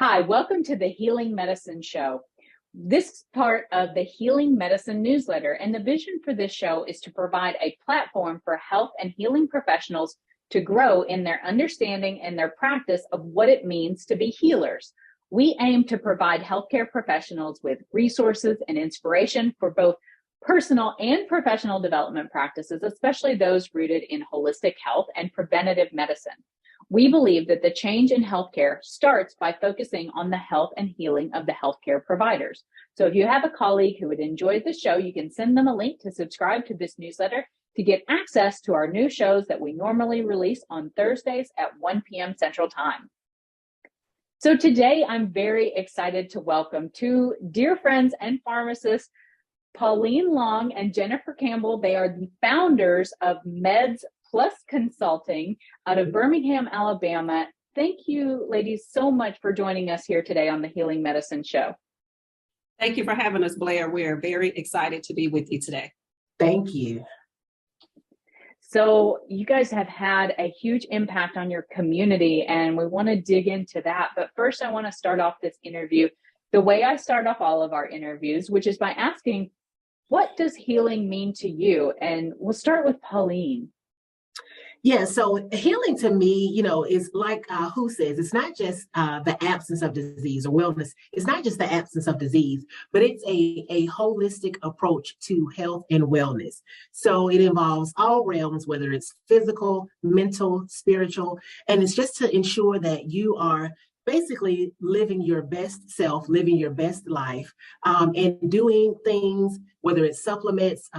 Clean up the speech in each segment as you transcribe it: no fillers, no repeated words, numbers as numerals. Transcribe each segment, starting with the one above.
Hi, welcome to the Healing Medicine Show. This is part of the Healing Medicine newsletter, and the vision for this show is to provide a platform for health and healing professionals to grow in their understanding and their practice of what it means to be healers. We aim to provide healthcare professionals with resources and inspiration for both personal and professional development practices, especially those rooted in holistic health and preventative medicine. We believe that the change in healthcare starts by focusing on the health and healing of the healthcare providers. So if you have a colleague who would enjoy the show, you can send them a link to subscribe to this newsletter to get access to our new shows that we normally release on Thursdays at 1 p.m. Central Time. So today I'm very excited to welcome two dear friends and pharmacists, Pauline Long and Jennifer Campbell. They are the founders of Meds Plus Consulting out of Birmingham, Alabama. Thank you, ladies, so much for joining us here today on the Healing Medicine Show. Thank you for having us, Blair. We are very excited to be with you today. Thank you. So you guys have had a huge impact on your community, and we want to dig into that. But first, I want to start off this interview the way I start off all of our interviews, which is by asking, what does healing mean to you? And we'll start with Pauline. Yeah, so healing to me, is like who says, it's not just the absence of disease or wellness. It's not just the absence of disease, but it's a holistic approach to health and wellness. So it involves all realms, whether it's physical, mental, spiritual, and it's just to ensure that you are basically living your best self, living your best life, and doing things, whether it's supplements,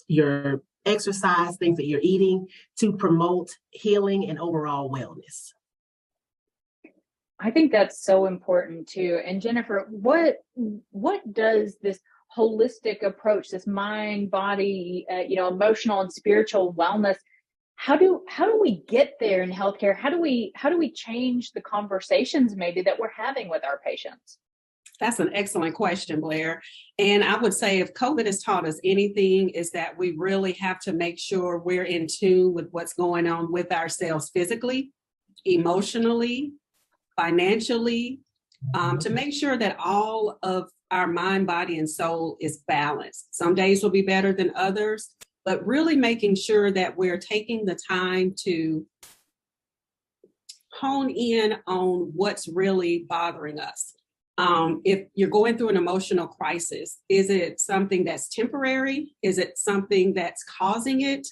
your exercise, things that you're eating to promote healing and overall wellness. I think that's so important too. And Jennifer, what does this holistic approach, this mind, body, emotional and spiritual wellness, how do we get there in healthcare? How do we change the conversations maybe that we're having with our patients? That's an excellent question, Blair. And I would say if COVID has taught us anything, is that we really have to make sure we're in tune with what's going on with ourselves physically, emotionally, financially, to make sure that all of our mind, body, and soul is balanced. Some days will be better than others, but really making sure that we're taking the time to hone in on what's really bothering us. If you're going through an emotional crisis, is it something that's temporary? Is it something that's causing it?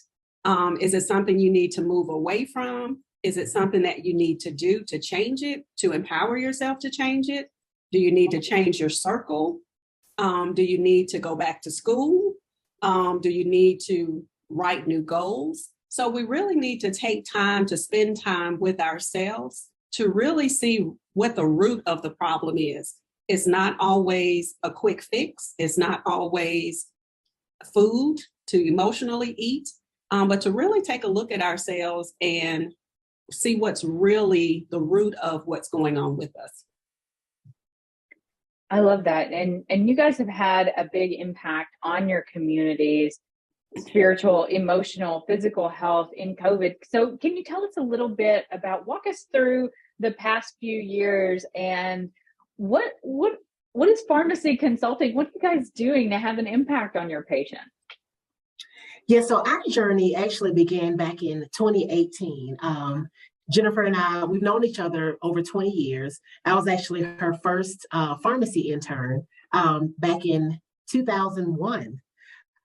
Is it something you need to move away from? Is it something that you need to do to change it, to empower yourself to change it? Do you need to change your circle? Do you need to go back to school? Do you need to write new goals? So we really need to take time to spend time with ourselves to really see what the root of the problem is. It's not always a quick fix. It's not always food to emotionally eat, but to really take a look at ourselves and see what's really the root of what's going on with us. I love that. And you guys have had a big impact on your communities, spiritual, emotional, physical health in COVID. So can you tell us a little bit about, walk us through the past few years and what is pharmacy consulting? What are you guys doing to have an impact on your patients? Yeah, so our journey actually began back in 2018. Jennifer and I, we've known each other over 20 years. I was actually her first pharmacy intern back in 2001.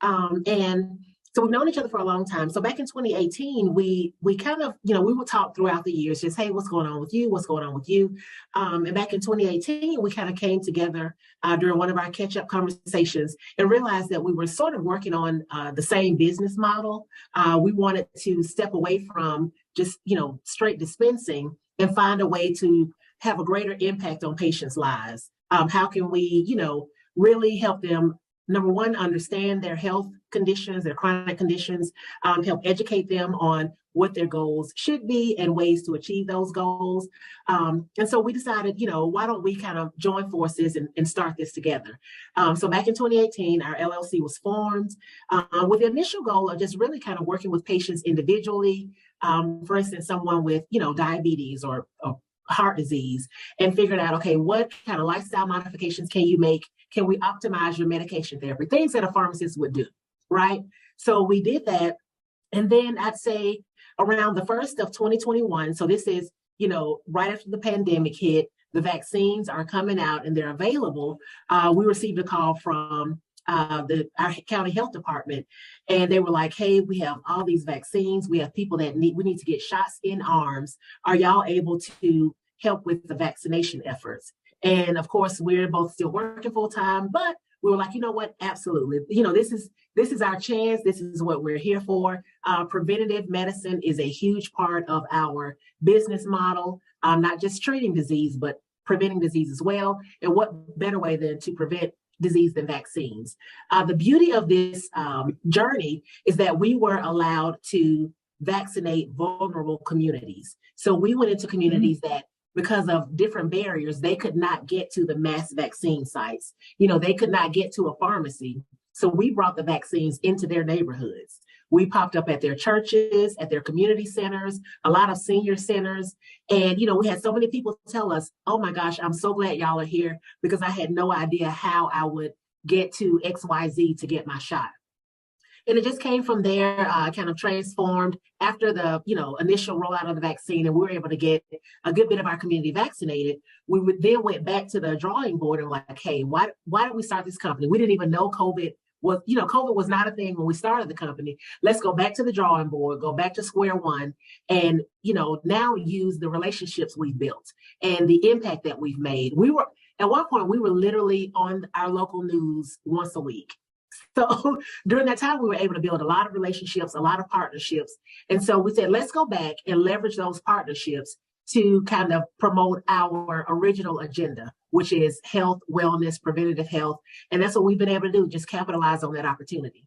And so we've known each other for a long time. So back in 2018, we kind of, we would talk throughout the years, just, hey, what's going on with you? What's going on with you? And back in 2018, we kind of came together during one of our catch-up conversations and realized that we were sort of working on the same business model. We wanted to step away from just, straight dispensing and find a way to have a greater impact on patients' lives. How can we, really help them, number one, understand their health conditions, their chronic conditions, help educate them on what their goals should be and ways to achieve those goals. And so we decided, why don't we kind of join forces and start this together? So back in 2018, our LLC was formed with the initial goal of just really kind of working with patients individually. For instance, someone with, diabetes or heart disease and figured out, okay, what kind of lifestyle modifications can you make? Can we optimize your medication therapy? Things that a pharmacist would do, right? So we did that. And then I'd say around the first of 2021, so this is, right after the pandemic hit, the vaccines are coming out and they're available. We received a call from our county health department, and they were like, hey, we have all these vaccines. We have people that we need to get shots in arms. Are y'all able to help with the vaccination efforts? And of course, we're both still working full time, but we were like, you know what? Absolutely. This is our chance. This is what we're here for. Preventative medicine is a huge part of our business model, not just treating disease, but preventing disease as well. And what better way than to prevent disease than vaccines? The beauty of this journey is that we were allowed to vaccinate vulnerable communities. So we went into communities that, because of different barriers, they could not get to the mass vaccine sites. They could not get to a pharmacy. So we brought the vaccines into their neighborhoods. We popped up at their churches, at their community centers, a lot of senior centers. And, we had so many people tell us, oh my gosh, I'm so glad y'all are here, because I had no idea how I would get to XYZ to get my shot. And it just came from there, kind of transformed after the, initial rollout of the vaccine, and we were able to get a good bit of our community vaccinated. We then went back to the drawing board and like, hey, why did we start this company? We didn't even know COVID was not a thing when we started the company. Let's go back to the drawing board, go back to square one, and, now use the relationships we've built and the impact that we've made. At one point, we were literally on our local news once a week. So during that time, we were able to build a lot of relationships, a lot of partnerships. And so we said, let's go back and leverage those partnerships to kind of promote our original agenda, which is health, wellness, preventative health. And that's what we've been able to do, just capitalize on that opportunity.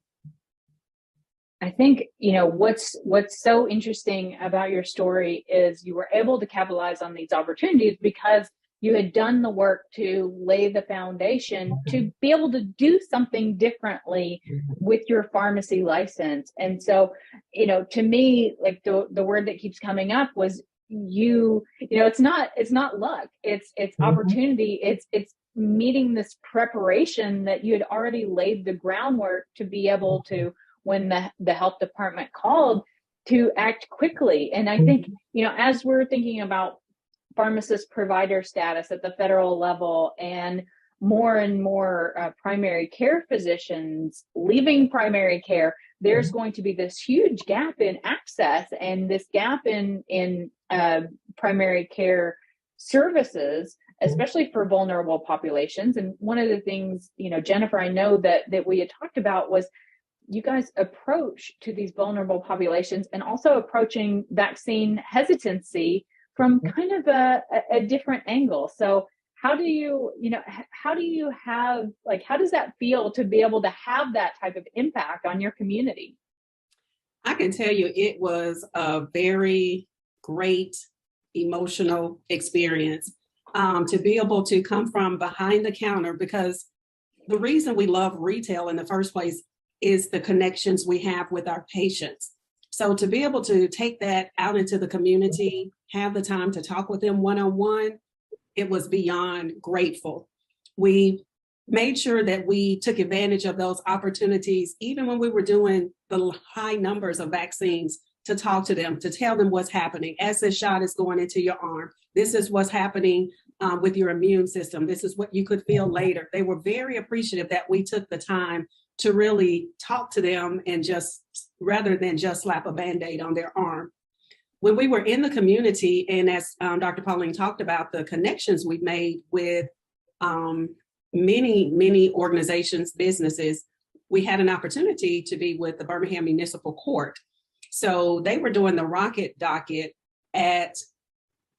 I think, what's so interesting about your story is you were able to capitalize on these opportunities because you had done the work to lay the foundation to be able to do something differently with your pharmacy license. And so, to me, like the word that keeps coming up was it's not luck, it's opportunity. It's meeting this preparation that you had already laid the groundwork to be able to, when the health department called, to act quickly. And I think, as we're thinking about pharmacist provider status at the federal level and more primary care physicians leaving primary care, there's going to be this huge gap in access and this gap in primary care services, especially for vulnerable populations. And one of the things, Jennifer, I know that we had talked about was you guys approach to these vulnerable populations and also approaching vaccine hesitancy from kind of a different angle. So how does that feel to be able to have that type of impact on your community? I can tell you it was a very great emotional experience to be able to come from behind the counter, because the reason we love retail in the first place is the connections we have with our patients. So to be able to take that out into the community, have the time to talk with them one-on-one, it was beyond grateful. We made sure that we took advantage of those opportunities, even when we were doing the high numbers of vaccines, to talk to them, to tell them what's happening. As this shot is going into your arm, this is what's happening with your immune system. This is what you could feel later. They were very appreciative that we took the time to really talk to them, and just rather than just slap a Band-Aid on their arm. When we were in the community, and as Dr. Pauline talked about, the connections we've made with many organizations, businesses, we had an opportunity to be with the Birmingham Municipal Court. So they were doing the rocket docket at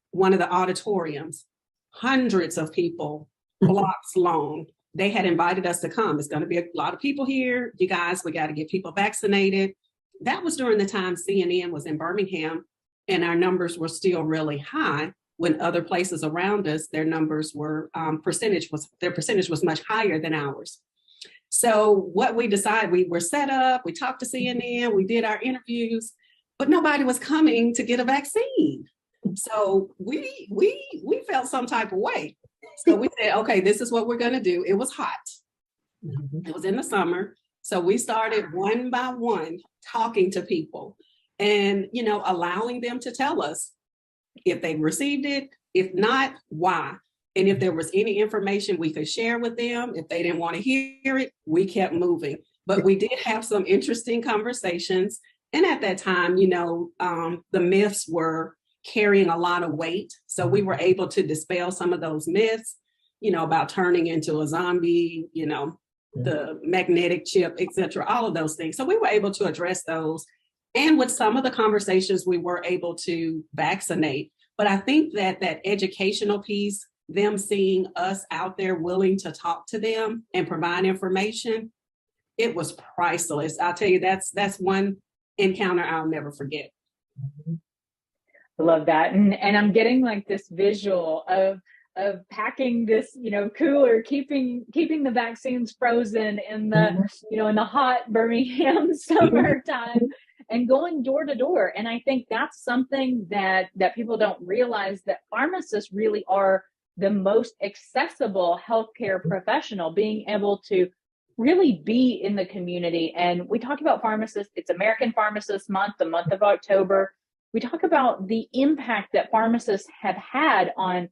one of the auditoriums, hundreds of people, blocks long. They had invited us to come. It's going to be a lot of people here. You guys, we got to get people vaccinated. That was during the time CNN was in Birmingham, and our numbers were still really high, when other places around us, their numbers were, their percentage was much higher than ours. So what we decided, we were set up, we talked to CNN, we did our interviews, but nobody was coming to get a vaccine. So we felt some type of way. So we said, okay, this is what we're going to do. It was hot. It was in the summer. So we started one by one talking to people and, allowing them to tell us if they received it, if not, why. And if there was any information we could share with them, if they didn't want to hear it, we kept moving. But we did have some interesting conversations. And at that time, the myths were carrying a lot of weight. So we were able to dispel some of those myths, about turning into a zombie, the magnetic chip, et cetera, all of those things. So we were able to address those. And with some of the conversations, we were able to vaccinate. But I think that educational piece, them seeing us out there willing to talk to them and provide information, it was priceless. I'll tell you, that's one encounter I'll never forget. I love that. And I'm getting like this visual of packing this, cooler, keeping the vaccines frozen in the, in the hot Birmingham summertime and going door to door. And I think that's something that people don't realize, that pharmacists really are the most accessible healthcare professional, being able to really be in the community. And we talk about pharmacists, it's American Pharmacists Month, the month of October. We talk about the impact that pharmacists have had on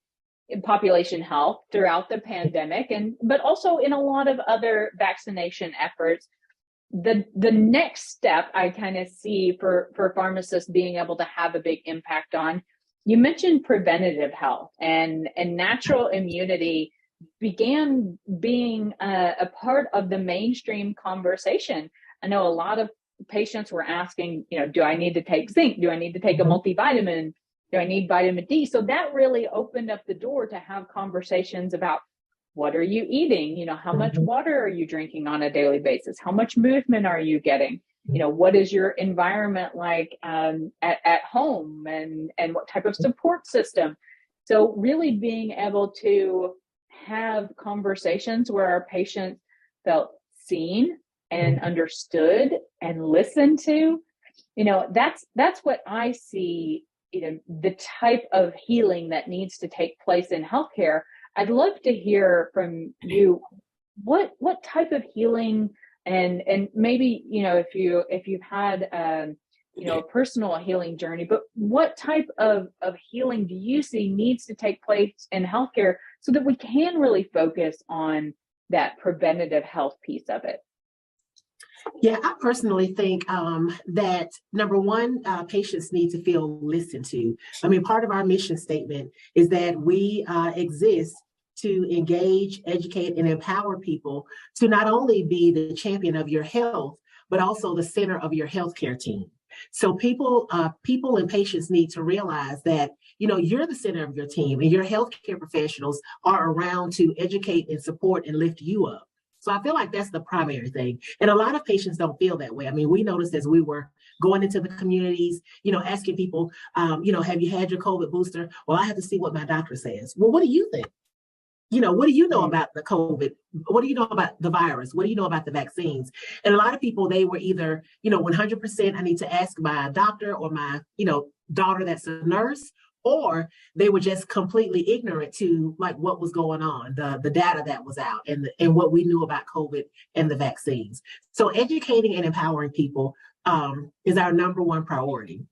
population health throughout the pandemic, but also in a lot of other vaccination efforts. The next step I kind of see for pharmacists being able to have a big impact on, you mentioned preventative health, and natural immunity began being a part of the mainstream conversation. I know a lot of patients were asking, do I need to take zinc? Do I need to take a multivitamin? Do I need vitamin D? So that really opened up the door to have conversations about, what are you eating? How much water are you drinking on a daily basis? How much movement are you getting? What is your environment like at home, and what type of support system? So really being able to have conversations where our patients felt seen and understood and listened to, that's what I see, the type of healing that needs to take place in healthcare. I'd love to hear from you, what type of healing, and maybe, if you've had, a personal healing journey, but what type of healing do you see needs to take place in healthcare so that we can really focus on that preventative health piece of it? Yeah, I personally think that number one, patients need to feel listened to. I mean, part of our mission statement is that we exist to engage, educate, and empower people to not only be the champion of your health, but also the center of your healthcare team. So people and patients need to realize that, you're the center of your team, and your healthcare professionals are around to educate and support and lift you up. So I feel like that's the primary thing. And a lot of patients don't feel that way. I mean, we noticed as we were going into the communities, asking people, have you had your COVID booster? Well, I have to see what my doctor says. Well, what do you think? What do you know about the COVID? What do you know about the virus? What do you know about the vaccines? And a lot of people, they were either, 100%, I need to ask my doctor or my, daughter that's a nurse, or they were just completely ignorant to like what was going on, the data that was out, and what we knew about COVID and the vaccines. So educating and empowering people is our number one priority.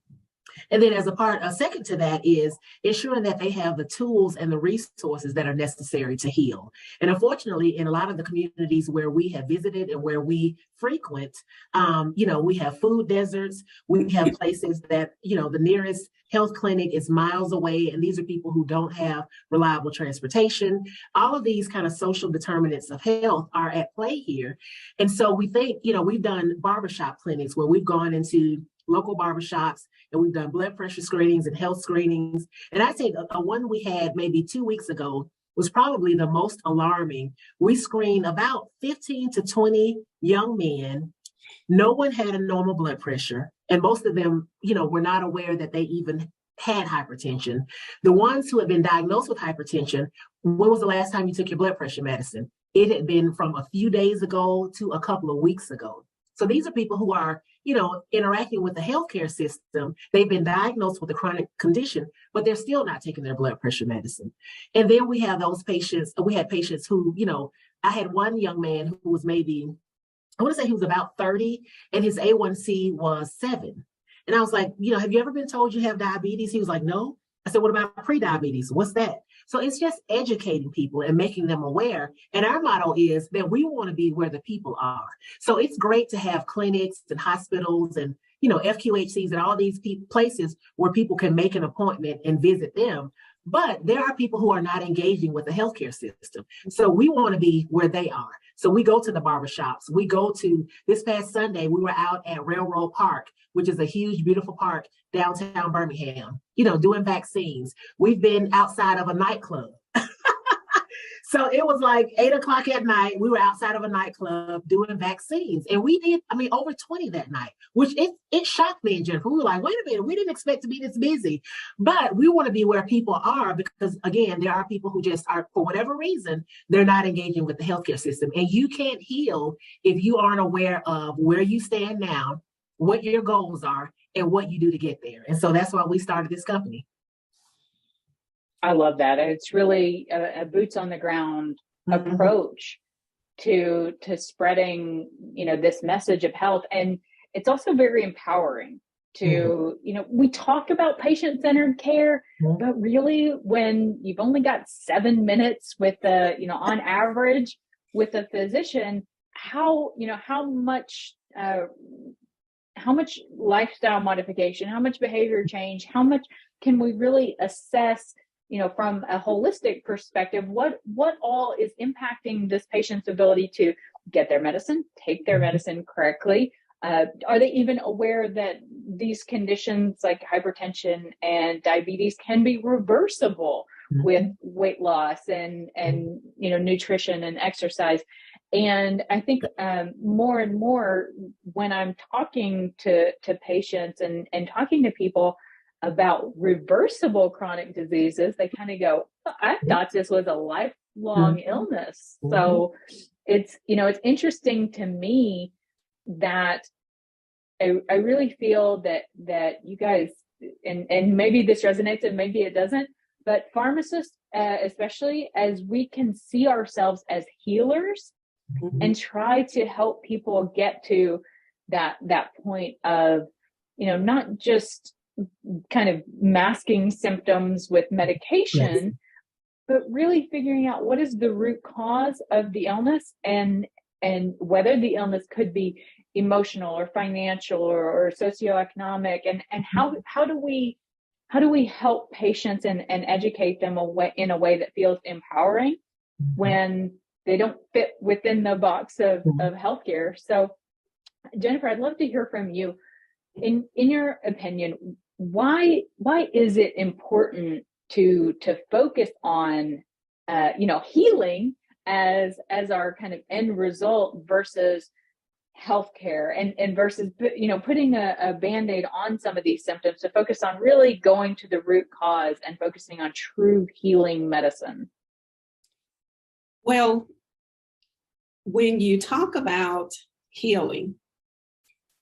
And then a second to that is ensuring that they have the tools and the resources that are necessary to heal. And unfortunately, in a lot of the communities where we have visited and where we frequent, we have food deserts. We have places that, the nearest health clinic is miles away. And these are people who don't have reliable transportation. All of these kind of social determinants of health are at play here. And so we think, we've done barbershop clinics where we've gone into local barbershops, and we've done blood pressure screenings and health screenings. And I think a one we had maybe 2 weeks ago was probably the most alarming. We screened about 15 to 20 young men. No one had a normal blood pressure, and most of them, were not aware that they even had hypertension. The ones who had been diagnosed with hypertension, when was the last time you took your blood pressure medicine? It had been from a few days ago to a couple of weeks ago. So these are people who are interacting with the healthcare system. They've been diagnosed with a chronic condition, but they're still not taking their blood pressure medicine. And then we have those patients, we had patients who, I had one young man who was maybe, I want to say he was about 30 and his A1C was 7. And I was like, have you ever been told you have diabetes? He was like, no. I said, what about pre-diabetes? What's that? So it's just educating people and making them aware. And our motto is that we want to be where the people are. So it's great to have clinics and hospitals and, FQHCs and all these places where people can make an appointment and visit them. But there are people who are not engaging with the healthcare system. So we want to be where they are. So we go to the barbershops. We go to, this past Sunday, we were out at Railroad Park, which is a huge, beautiful park downtown Birmingham, doing vaccines. We've been outside of a nightclub. So it was like 8:00 at night. We were outside of a nightclub doing vaccines. And we did, over 20 that night, which it shocked me and Jennifer. We were like, wait a minute, we didn't expect to be this busy. But we want to be where people are because, again, there are people who just are, for whatever reason, they're not engaging with the healthcare system. And you can't heal if you aren't aware of where you stand now, what your goals are, and what you do to get there. And so that's why we started this company. I love that. It's really a boots on the ground approach to spreading, this message of health. And it's also very empowering to, we talk about patient-centered care, but really when you've only got 7 minutes with on average with a physician, how much lifestyle modification, how much behavior change, how much can we really assess, from a holistic perspective, what all is impacting this patient's ability to get their medicine, take their medicine correctly? Are they even aware that these conditions like hypertension and diabetes can be reversible with weight loss and nutrition and exercise? And I think more and more when I'm talking to patients and talking to people about reversible chronic diseases, they kind of go, I thought this was a lifelong illness. So it's interesting to me that I really feel that you guys, and maybe this resonates and maybe it doesn't, but pharmacists, especially, as we can see ourselves as healers and try to help people get to that point of, not just kind of masking symptoms with medication, but really figuring out what is the root cause of the illness and whether the illness could be emotional or financial or socioeconomic, and how do we help patients and educate them in a way that feels empowering when they don't fit within the box of healthcare. So Jennifer, I'd love to hear from you. In your opinion, why is it important to focus on healing as our kind of end result versus healthcare and versus putting a Band-Aid on some of these symptoms, to focus on really going to the root cause and focusing on true healing medicine? Well, when you talk about healing,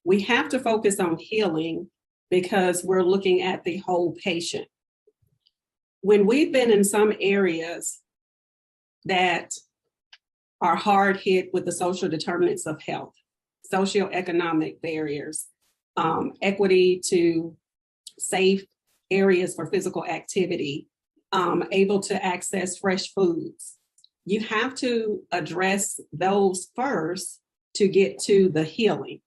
we have to focus on healing because we're looking at the whole patient. When we've been in some areas that are hard hit with the social determinants of health, socioeconomic barriers, equity to safe areas for physical activity, able to access fresh foods, you have to address those first to get to the healing.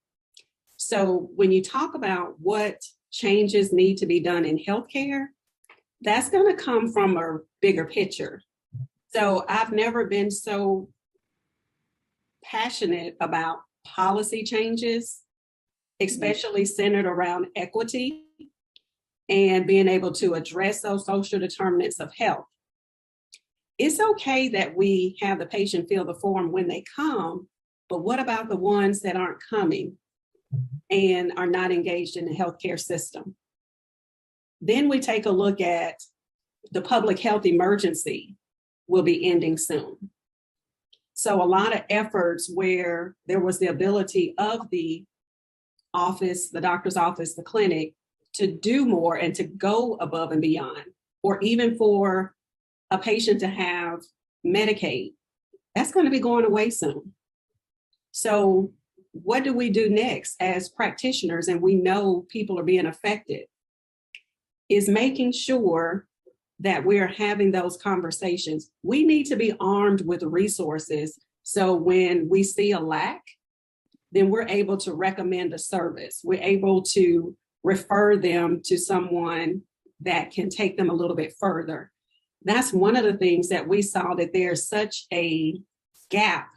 So when you talk about what changes need to be done in healthcare, that's going to come from a bigger picture. So I've never been so passionate about policy changes, especially centered around equity and being able to address those social determinants of health. It's okay that we have the patient fill the form when they come, but what about the ones that aren't coming and are not engaged in the healthcare system? Then we take a look at the public health emergency will be ending soon. So a lot of efforts where there was the ability of the office, the doctor's office, the clinic, to do more and to go above and beyond, or even for a patient to have Medicaid, that's going to be going away soon. So what do we do next as practitioners? And we know people are being affected, is making sure that we're having those conversations. We need to be armed with resources. So when we see a lack, then we're able to recommend a service. We're able to refer them to someone that can take them a little bit further. That's one of the things that we saw, that there's such a gap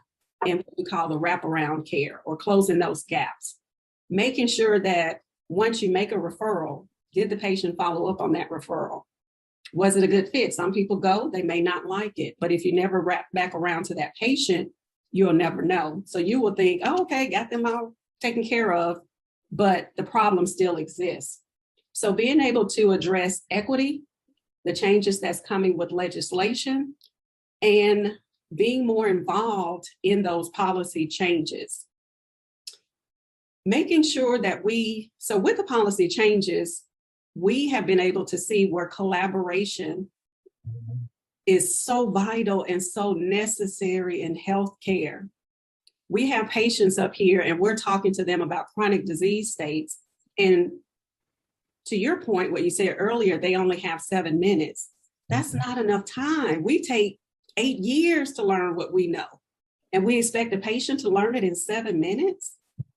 in what we call the wraparound care, or closing those gaps. Making sure that once you make a referral, did the patient follow up on that referral? Was it a good fit? Some people go, they may not like it, but if you never wrap back around to that patient, you'll never know. So you will think, oh, okay, got them all taken care of, but the problem still exists. So being able to address equity, the changes that's coming with legislation, and being more involved in those policy changes. Making sure that so with the policy changes, we have been able to see where collaboration is so vital and so necessary in healthcare. We have patients up here and we're talking to them about chronic disease states. And to your point, what you said earlier, they only have 7 minutes. That's not enough time. We take 8 years to learn what we know, and we expect a patient to learn it in 7 minutes.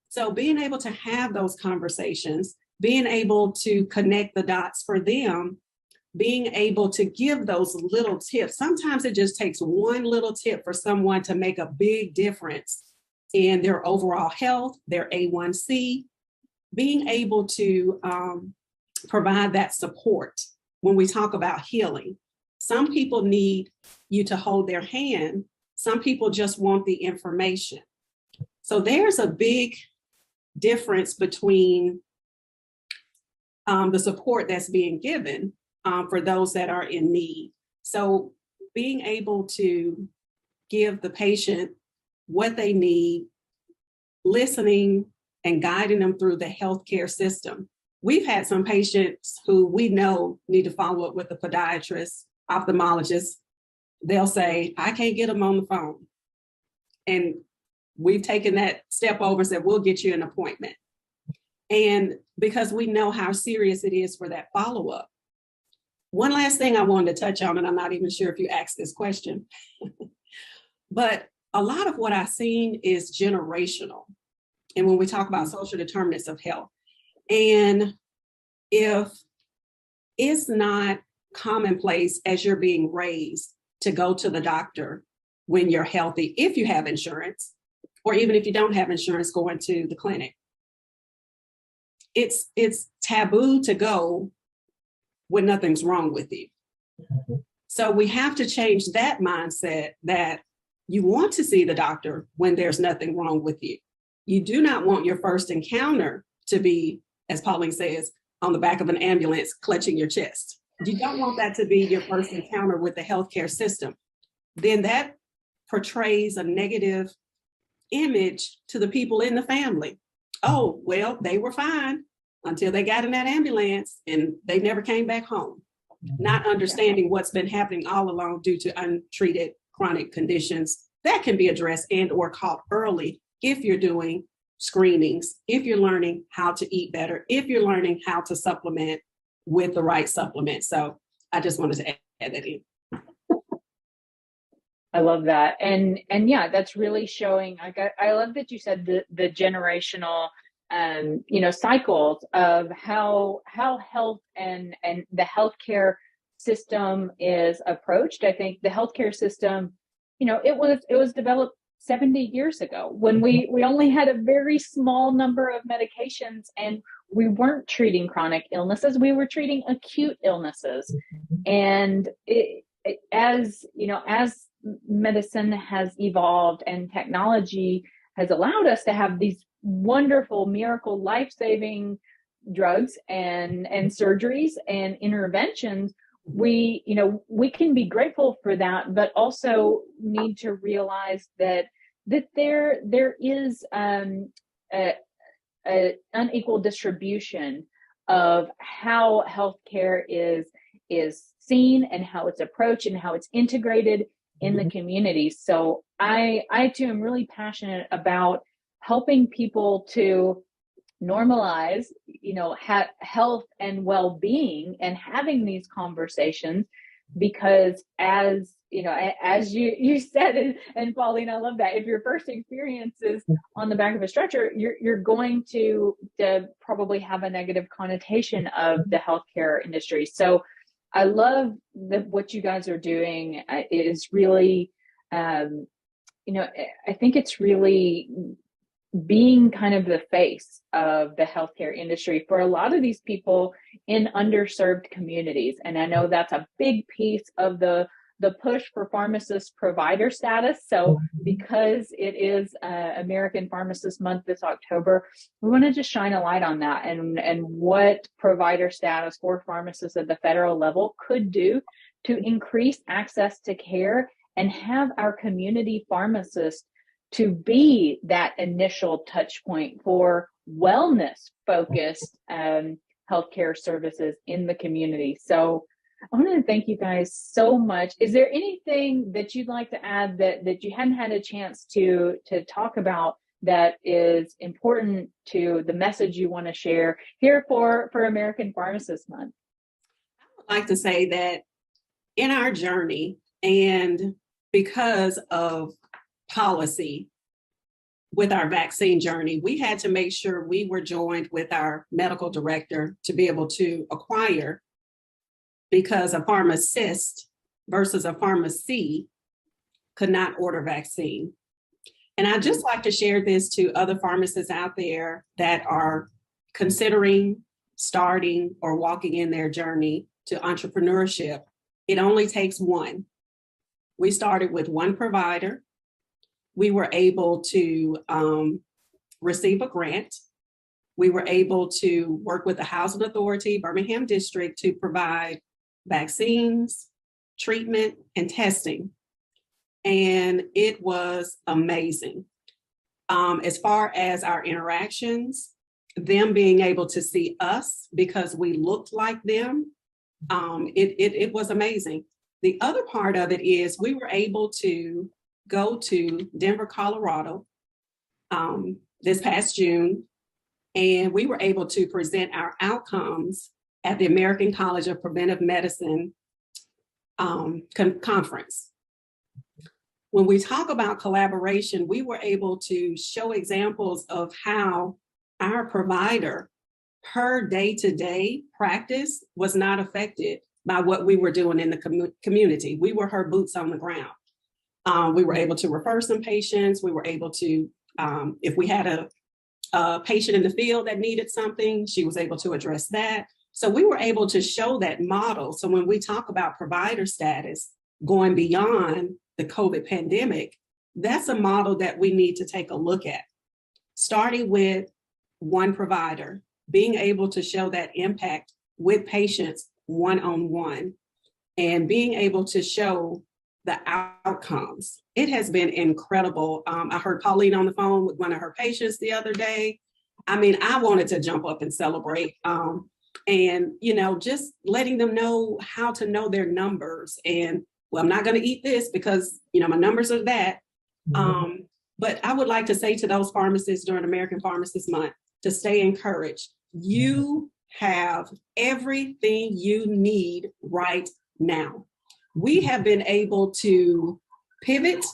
So being able to have those conversations, being able to connect the dots for them, being able to give those little tips. Sometimes it just takes one little tip for someone to make a big difference in their overall health, their A1C, being able to provide that support when we talk about healing. Some people need you to hold their hand. Some people just want the information. So there's a big difference between the support that's being given for those that are in need. So being able to give the patient what they need, listening and guiding them through the healthcare system. We've had some patients who we know need to follow up with a podiatrist, ophthalmologist. They'll say, I can't get them on the phone. And we've taken that step over and said, we'll get you an appointment. And because we know how serious it is for that follow-up. One last thing I wanted to touch on, and I'm not even sure if you asked this question, but a lot of what I've seen is generational. And when we talk about social determinants of health, and if it's not commonplace as you're being raised to go to the doctor when you're healthy, if you have insurance, or even if you don't have insurance, going to the clinic, it's taboo to go when nothing's wrong with you. So we have to change that mindset, that you want to see the doctor when there's nothing wrong with you. You do not want your first encounter to be, as Pauline says, on the back of an ambulance clutching your chest. You don't want that to be your first encounter with the healthcare system. Then that portrays a negative image to the people in the family. Oh, well, they were fine until they got in that ambulance and they never came back home. Not understanding what's been happening all along due to untreated chronic conditions that can be addressed and or caught early if you're doing screenings, if you're learning how to eat better, if you're learning how to supplement with the right supplement. So I just wanted to add that in. I love that. And yeah, that's really showing. I love that you said the generational cycles of how health and the healthcare system is approached. I think the healthcare system, it was developed 70 years ago when we only had a very small number of medications, and we weren't treating chronic illnesses. We were treating acute illnesses. And as medicine has evolved and technology has allowed us to have these wonderful, miracle, life-saving drugs and surgeries and interventions, we can be grateful for that, but also need to realize that there is an unequal distribution of how healthcare is seen and how it's approached and how it's integrated in the community. So I too am really passionate about helping people to normalize, health and well-being and having these conversations, because as you said, and Pauline, I love that, if your first experience is on the back of a stretcher, you're going to probably have a negative connotation of the healthcare industry. So I love what you guys are doing. It is really, I think it's really being kind of the face of the healthcare industry for a lot of these people in underserved communities. And I know that's a big piece of the push for pharmacist provider status. So because it is American Pharmacists Month this October, we want to just shine a light on that and what provider status for pharmacists at the federal level could do to increase access to care and have our community pharmacists to be that initial touch point for wellness-focused healthcare services in the community. So I want to thank you guys so much. Is there anything that you'd like to add that you hadn't had a chance to talk about that is important to the message you want to share here for American Pharmacists Month? I would like to say that in our journey, and because of policy with our vaccine journey, we had to make sure we were joined with our medical director to be able to acquire, because a pharmacist versus a pharmacy could not order vaccine. And I'd just like to share this to other pharmacists out there that are considering starting or walking in their journey to entrepreneurship. It only takes one. We started with one provider. We were able to receive a grant. We were able to work with the Housing Authority, Birmingham District, to provide vaccines, treatment, and testing. And it was amazing. As far as our interactions, them being able to see us because we looked like them, it was amazing. The other part of it is we were able to go to Denver, Colorado this past June, and we were able to present our outcomes at the American College of Preventive Medicine conference. When we talk about collaboration, we were able to show examples of how our provider, her day-to-day practice was not affected by what we were doing in the community. We were her boots on the ground. We were able to refer some patients. We were able to, if we had a patient in the field that needed something, she was able to address that. So we were able to show that model. So when we talk about provider status going beyond the COVID pandemic, that's a model that we need to take a look at. Starting with one provider, being able to show that impact with patients one-on-one, and being able to show the outcomes. It has been incredible. I heard Pauline on the phone with one of her patients the other day. I mean, I wanted to jump up and celebrate. And, just letting them know how to know their numbers. And, well, I'm not going to eat this because, my numbers are that. But I would like to say to those pharmacists during American Pharmacists Month to stay encouraged. You have everything you need right now. We have been able to pivot,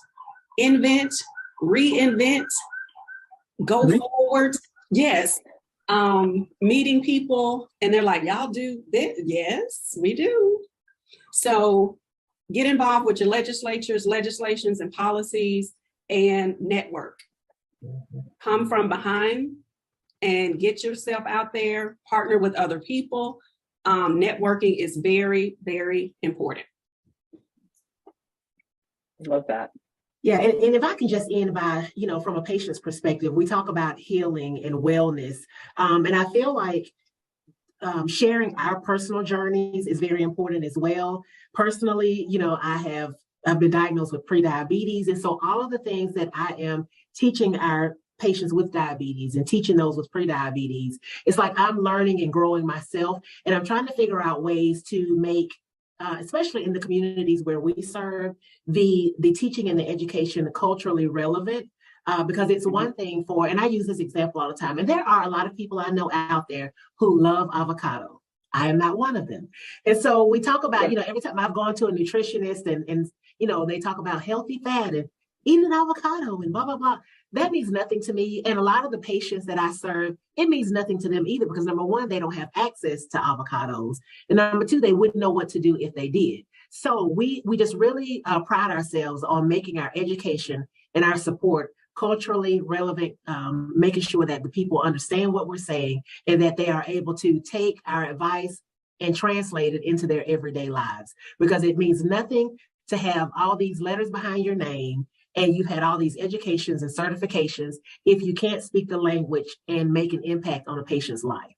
invent, reinvent, go forward. Yes. Meeting people and they're like, y'all do this? Yes, we do. So get involved with your legislatures, legislations, and policies, and network. Come from behind and get yourself out there, partner with other people. Networking is very, very important. Love that. Yeah, and if I can just end by, from a patient's perspective, we talk about healing and wellness. And I feel like sharing our personal journeys is very important as well. Personally, I've been diagnosed with prediabetes. And so all of the things that I am teaching our patients with diabetes and teaching those with prediabetes, it's like I'm learning and growing myself, and I'm trying to figure out ways to make, especially in the communities where we serve, the teaching and the education culturally relevant. Because it's one thing for, and I use this example all the time, and there are a lot of people I know out there who love avocado. I am not one of them. And so we talk about, every time I've gone to a nutritionist and they talk about healthy fat and eating avocado and blah, blah, blah. That means nothing to me. And a lot of the patients that I serve, it means nothing to them either, because number one, they don't have access to avocados. And number two, they wouldn't know what to do if they did. So we just really pride ourselves on making our education and our support culturally relevant, making sure that the people understand what we're saying and that they are able to take our advice and translate it into their everyday lives. Because it means nothing to have all these letters behind your name and you've had all these educations and certifications if you can't speak the language and make an impact on a patient's life.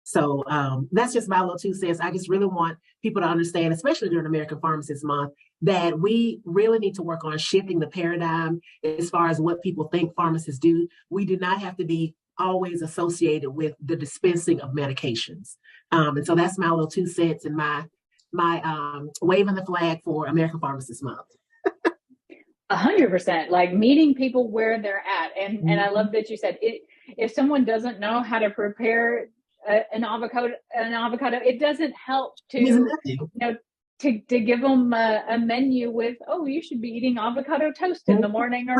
So that's just my little 2 cents. I just really want people to understand, especially during American Pharmacists Month, that we really need to work on shifting the paradigm as far as what people think pharmacists do. We do not have to be always associated with the dispensing of medications. And so that's my little 2 cents and my waving the flag for American Pharmacists Month. 100%, like meeting people where they're at. And I love that you said if someone doesn't know how to prepare an avocado, it doesn't help to give them a menu with, oh, you should be eating avocado toast in the morning or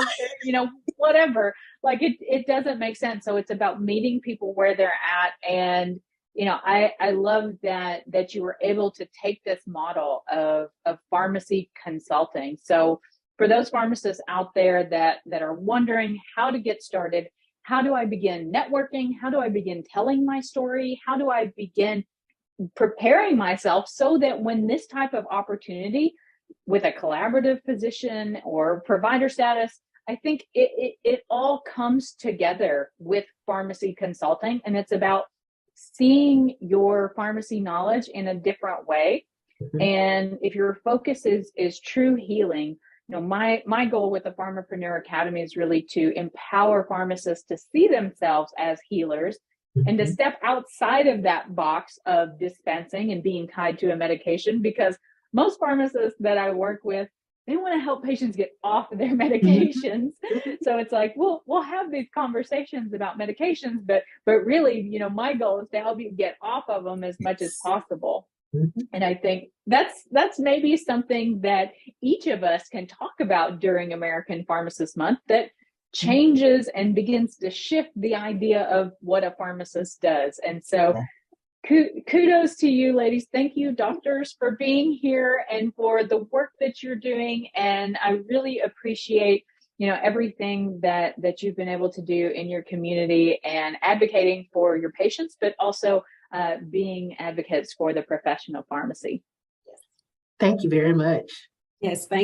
whatever. Like it doesn't make sense. So it's about meeting people where they're at. And I love that you were able to take this model of pharmacy consulting. So for those pharmacists out there that are wondering how to get started, how do I begin networking? How do I begin telling my story? How do I begin preparing myself so that when this type of opportunity with a collaborative position or provider status, I think it all comes together with pharmacy consulting, and it's about seeing your pharmacy knowledge in a different way. Mm-hmm. And if your focus is true healing, my goal with the Pharmapreneur Academy is really to empower pharmacists to see themselves as healers and to step outside of that box of dispensing and being tied to a medication, because most pharmacists that I work with, they want to help patients get off of their medications. So it's like, we'll have these conversations about medications, but really, my goal is to help you get off of them as much as possible. And I think that's maybe something that each of us can talk about during American Pharmacists Month that changes and begins to shift the idea of what a pharmacist does. And so kudos to you, ladies. Thank you, doctors, for being here and for the work that you're doing. And I really appreciate, everything that you've been able to do in your community and advocating for your patients, but also being advocates for the professional pharmacy. Thank you very much. Yes, thank